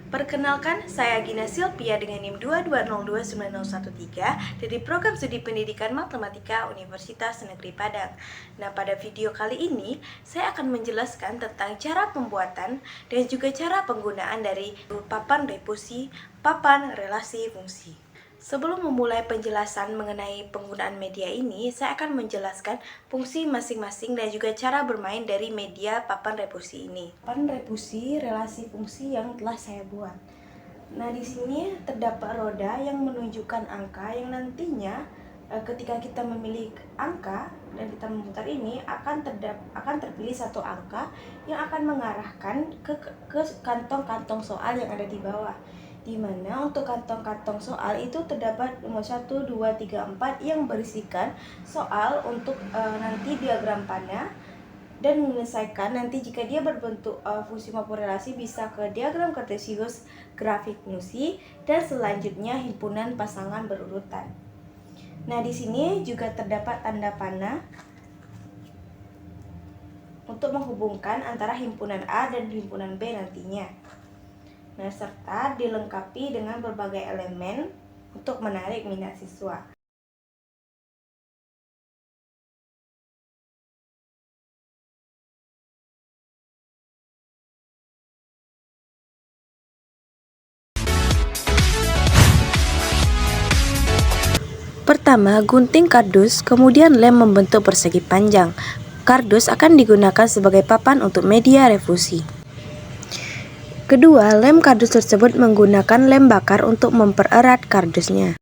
Perkenalkan, saya Gina Silvia dengan NIM 2202913 dari Program Studi Pendidikan Matematika Universitas Negeri Padang. Nah, pada video kali ini, saya akan menjelaskan tentang cara pembuatan dan juga cara penggunaan dari papan refusi, papan relasi fungsi. Sebelum memulai penjelasan mengenai penggunaan media ini, saya akan menjelaskan fungsi masing-masing dan juga cara bermain dari media papan refusi ini. Papan refusi relasi fungsi yang telah saya buat. Nah, di sini terdapat roda yang menunjukkan angka yang nantinya ketika kita memilih angka dan kita memutar ini akan terpilih satu angka yang akan mengarahkan ke kantong-kantong soal yang ada di bawah. Di mana untuk kantong-kantong soal itu terdapat nomor 1, 2, 3, 4 yang berisikan soal untuk nanti diagram panah dan menyelesaikan nanti jika dia berbentuk fungsi maupun relasi bisa ke diagram kartesius, grafik fungsi, dan selanjutnya himpunan pasangan berurutan. Nah, di sini juga terdapat tanda panah untuk menghubungkan antara himpunan A dan himpunan B nantinya. Nah, serta dilengkapi dengan berbagai elemen untuk menarik minat siswa. Pertama, gunting kardus, kemudian lem membentuk persegi panjang. Kardus akan digunakan sebagai papan untuk media refusi. Kedua, lem kardus tersebut menggunakan lem bakar untuk mempererat kardusnya.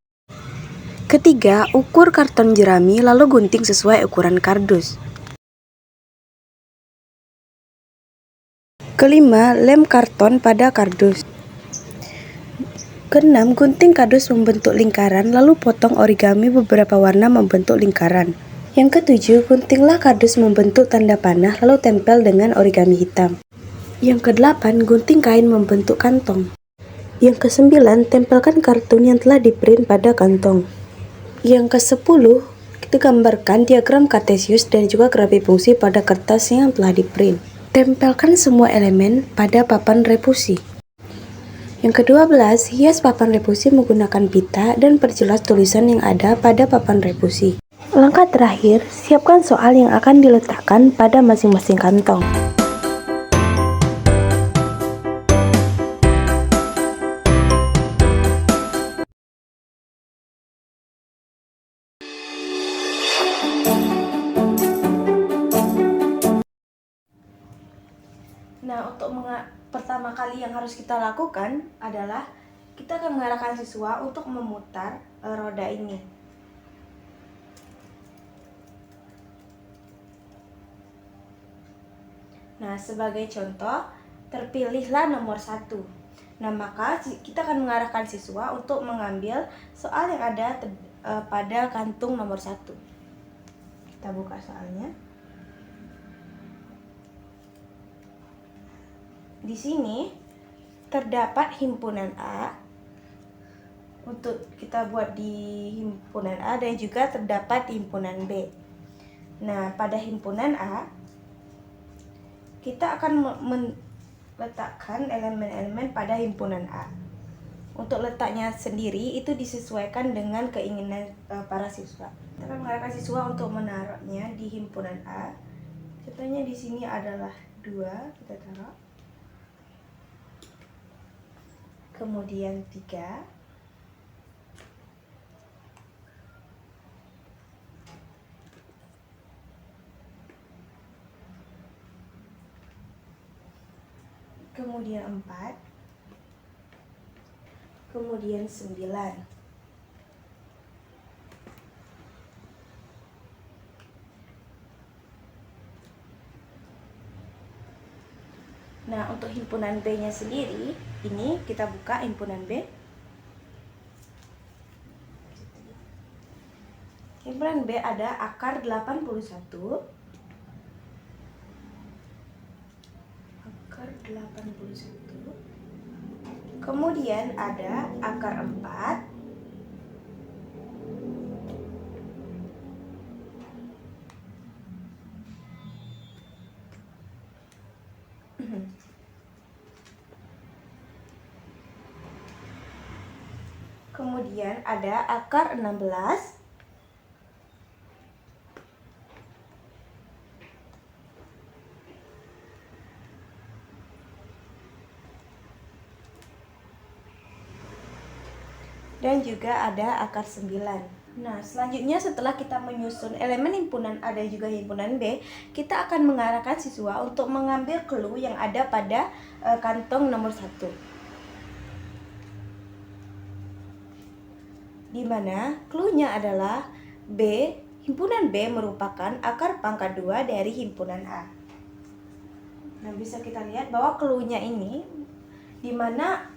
Ketiga, ukur karton jerami lalu gunting sesuai ukuran kardus. Kelima, lem karton pada kardus. Keenam, gunting kardus membentuk lingkaran lalu potong origami beberapa warna membentuk lingkaran. Yang ketujuh, guntinglah kardus membentuk tanda panah lalu tempel dengan origami hitam. Yang kedelapan, gunting kain membentuk kantong. Yang kesembilan, tempelkan kartun yang telah diprint pada kantong. Yang ke-10, kita gambarkan diagram kartesius dan juga grafik fungsi pada kertas yang telah diprint. Tempelkan semua elemen pada papan refusi. Yang ke-12, hias papan refusi menggunakan pita dan perjelas tulisan yang ada pada papan refusi. Langkah terakhir, siapkan soal yang akan diletakkan pada masing-masing kantong. Nah, untuk pertama kali yang harus kita lakukan adalah kita akan mengarahkan siswa untuk memutar roda ini. Nah, sebagai contoh, terpilihlah nomor 1. Nah, maka kita akan mengarahkan siswa untuk mengambil soal yang ada pada kantung nomor 1. Kita buka soalnya. Di sini terdapat himpunan A. Untuk kita buat di himpunan A dan juga terdapat himpunan B. Nah, pada himpunan A kita akan meletakkan elemen-elemen pada himpunan A. Untuk letaknya sendiri itu disesuaikan dengan keinginan para siswa. Kita akan mengarahkan siswa untuk menaruhnya di himpunan A. Contohnya di sini adalah 2, kita taruh. Kemudian 3. Kemudian 4. Kemudian 9. Nah, untuk himpunan B-nya sendiri, ini kita buka himpunan B. Himpunan B ada akar 81. Akar 81. Kemudian ada akar 4. kemudian ada akar 16. Dan juga ada akar 9. Nah, selanjutnya setelah kita menyusun elemen himpunan A dan juga himpunan B, kita akan mengarahkan siswa untuk mengambil clue yang ada pada kantong nomor 1. Di mana clue-nya adalah B, himpunan B merupakan akar pangkat 2 dari himpunan A. Nah, bisa kita lihat bahwa clue-nya ini di mana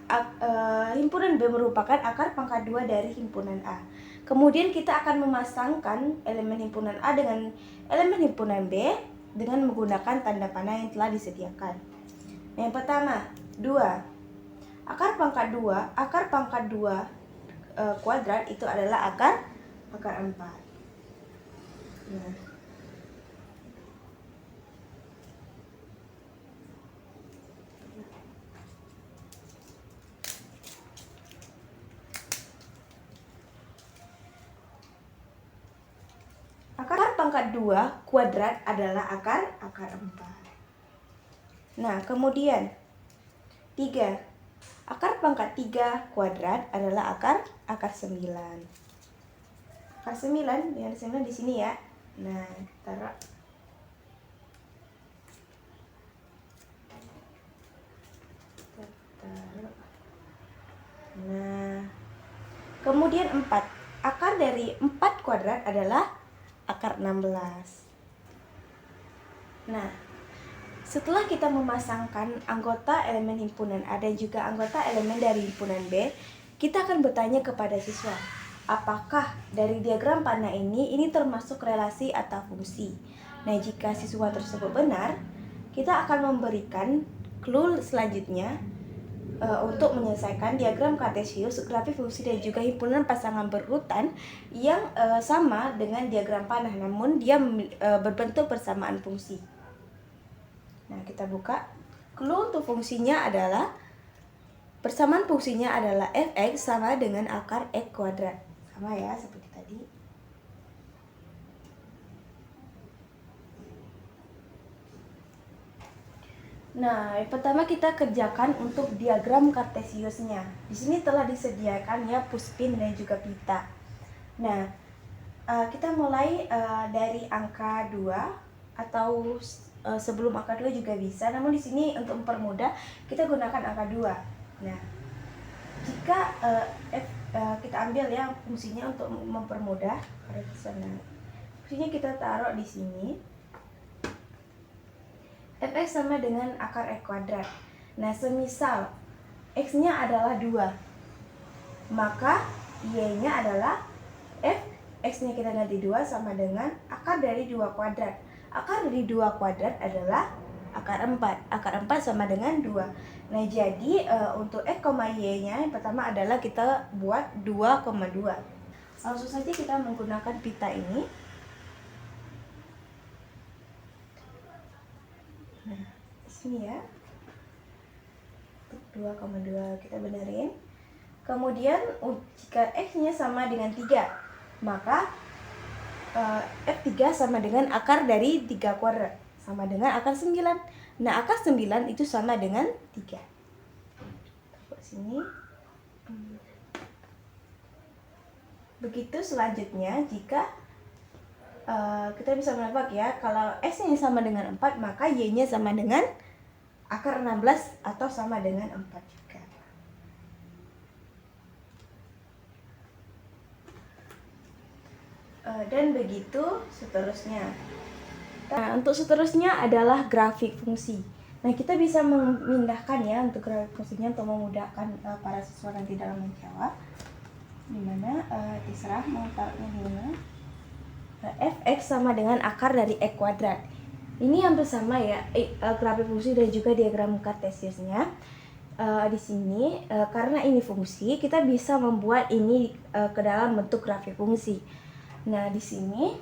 himpunan B merupakan akar pangkat 2 dari himpunan A. Kemudian kita akan memasangkan elemen himpunan A dengan elemen himpunan B dengan menggunakan tanda panah yang telah disediakan. Yang pertama, 2. Akar pangkat 2 kuadrat itu adalah akar 4. Nah, akar pangkat 2 kuadrat adalah akar 4. Nah, kemudian 3. Akar pangkat 3 kuadrat adalah akar 9. Akar 9 dengan 9 di sini ya. Nah, taruh. Nah, kemudian 4. Akar dari 4 kuadrat adalah akar 16. Nah, setelah kita memasangkan anggota elemen himpunan A dan juga anggota elemen dari himpunan B, kita akan bertanya kepada siswa, apakah dari diagram panah ini termasuk relasi atau fungsi. Nah, jika siswa tersebut benar, kita akan memberikan clue selanjutnya untuk menyelesaikan diagram kartesius, grafik fungsi dan juga himpunan pasangan berurutan yang sama dengan diagram panah, namun dia berbentuk persamaan fungsi. Nah, kita buka. Clue untuk fungsinya adalah persamaan fungsinya adalah fx sama dengan akar x kuadrat. Sama ya seperti tadi. Nah, yang pertama kita kerjakan untuk diagram kartesiusnya. Di sini telah disediakan ya puspin dan juga pita. Nah, kita mulai dari angka 2 atau sebelum angka 2 juga bisa. Namun di sini untuk mempermudah kita gunakan angka 2. Nah, jika kita ambil ya fungsinya untuk mempermudah. Fungsinya kita taruh di sini. Fx sama dengan akar x kuadrat. Nah, semisal x-nya adalah 2, maka y-nya adalah f, x-nya kita ganti 2 sama dengan akar dari 2 kuadrat. Akar dari 2 kuadrat adalah akar 4. Akar 4 sama dengan 2. Nah, jadi untuk x, y-nya yang pertama adalah kita buat 2,2. Langsung saja kita menggunakan pita ini. Nah, sini ya. 2,2 kita benerin. Kemudian jika x-nya sama dengan 3, maka f3 sama dengan akar dari 3 kuadrat, sama dengan akar 9. Nah, akar 9 itu sama dengan 3. Buat sini. Begitu selanjutnya, jika kita bisa menebak ya, kalau x-nya sama dengan 4, maka y-nya sama dengan akar 16 atau sama dengan 4 juga. Dan begitu seterusnya. Nah, untuk seterusnya adalah grafik fungsi. Nah, kita bisa memindahkan ya untuk grafik fungsinya untuk memudahkan para siswa nanti dalam menjawab. Dimana terserah mau taruhnya di mana. Fx sama dengan akar dari x kuadrat. Ini hampir sama ya, grafik fungsi dan juga diagram kartesiusnya. Di sini karena ini fungsi, kita bisa membuat ini ke dalam bentuk grafik fungsi. Nah, di sini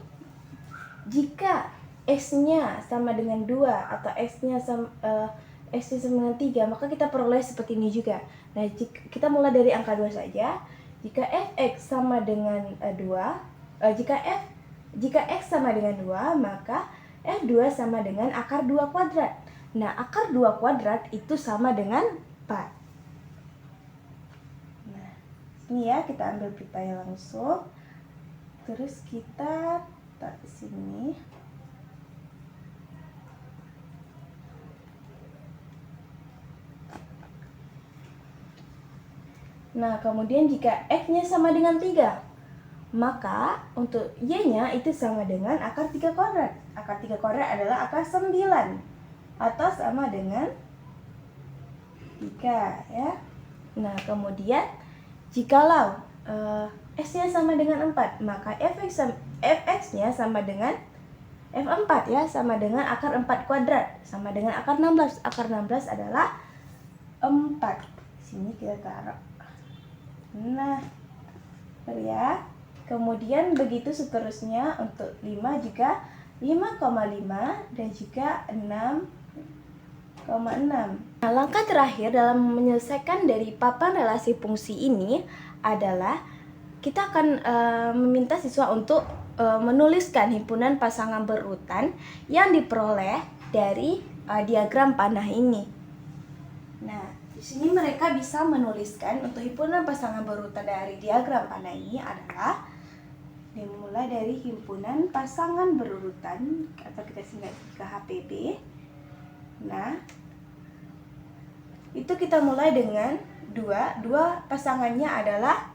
jika x-nya sama dengan 2 atau x-nya sama dengan 3, maka kita peroleh seperti ini juga. Nah, kita mulai dari angka 2 saja. Jika fx sama dengan 2, jika x sama dengan 2, maka f2 sama dengan akar 2 kuadrat. Nah, akar 2 kuadrat itu sama dengan 4. Nah, ini ya, kita ambil pitanya langsung. Terus kita taruh di sini. Nah, kemudian jika f-nya sama dengan 3, maka untuk y-nya itu sama dengan akar 3 kuadrat. Akar 3 kuadrat adalah akar 9 atau sama dengan 3 ya. Nah, kemudian jikalau s-nya sama dengan 4, maka fx-nya sama dengan f4 ya, sama dengan akar 4 kuadrat, sama dengan akar 16. Akar 16 adalah 4. Sini kita taruh. Nah, ya. Kemudian begitu seterusnya untuk 5 juga 5,5 dan juga 6,6. Nah, langkah terakhir dalam menyelesaikan dari papan relasi fungsi ini adalah kita akan meminta siswa untuk menuliskan himpunan pasangan berurutan yang diperoleh dari diagram panah ini. Nah, di sini mereka bisa menuliskan untuk himpunan pasangan berurutan dari diagram panah ini adalah dimulai dari himpunan pasangan berurutan atau kita singkat ke HPB. Nah, itu kita mulai dengan 2 pasangannya adalah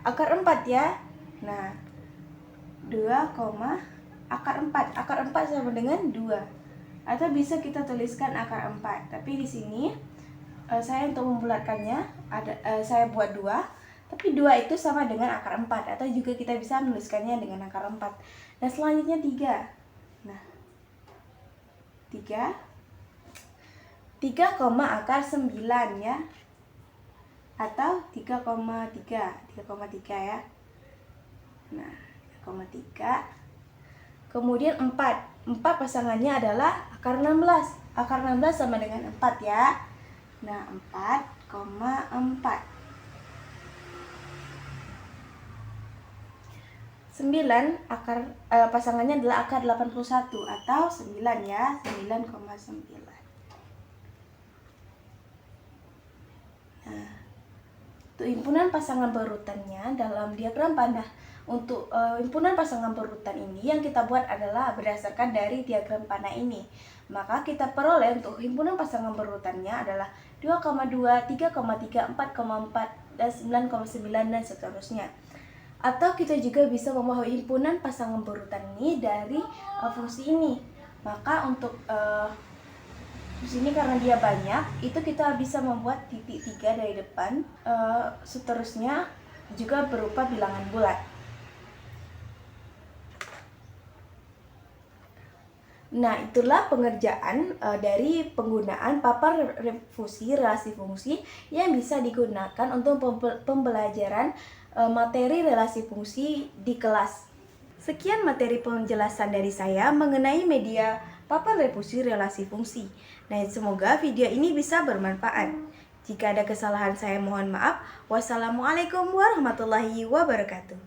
akar 4 ya. Nah, 2, akar 4. Akar 4 sama dengan 2. Atau bisa kita tuliskan akar 4. Tapi di sini saya untuk membulatkannya saya buat 2, tapi 2 itu sama dengan akar 4, atau juga kita bisa menuliskannya dengan akar 4. Nah, selanjutnya 3. Nah, 3 akar 9 ya, atau 3,3 ya. Nah, 3,3. Kemudian 4 pasangannya adalah akar 16. Akar 16 sama dengan 4 ya. Nah, 4,4. 9 pasangannya adalah akar 81 atau 9 ya, 9,9. Nah, untuk himpunan pasangan berurutannya dalam diagram panah, untuk himpunan pasangan berurutan ini yang kita buat adalah berdasarkan dari diagram panah ini. Maka kita peroleh untuk himpunan pasangan berurutannya adalah 2,2, 3,3, 4,4, dan 9,9 dan seterusnya. Atau kita juga bisa memahami himpunan pasangan berurutan ini dari fungsi ini. Maka untuk di sini karena dia banyak, itu kita bisa membuat titik 3 dari depan. Seterusnya juga berupa bilangan bulat. Nah, itulah pengerjaan dari penggunaan papan relasi fungsi yang bisa digunakan untuk pembelajaran materi relasi fungsi di kelas. Sekian materi penjelasan dari saya mengenai media papan relasi fungsi. Nah, semoga video ini bisa bermanfaat. Jika ada kesalahan saya mohon maaf. Wassalamualaikum warahmatullahi wabarakatuh.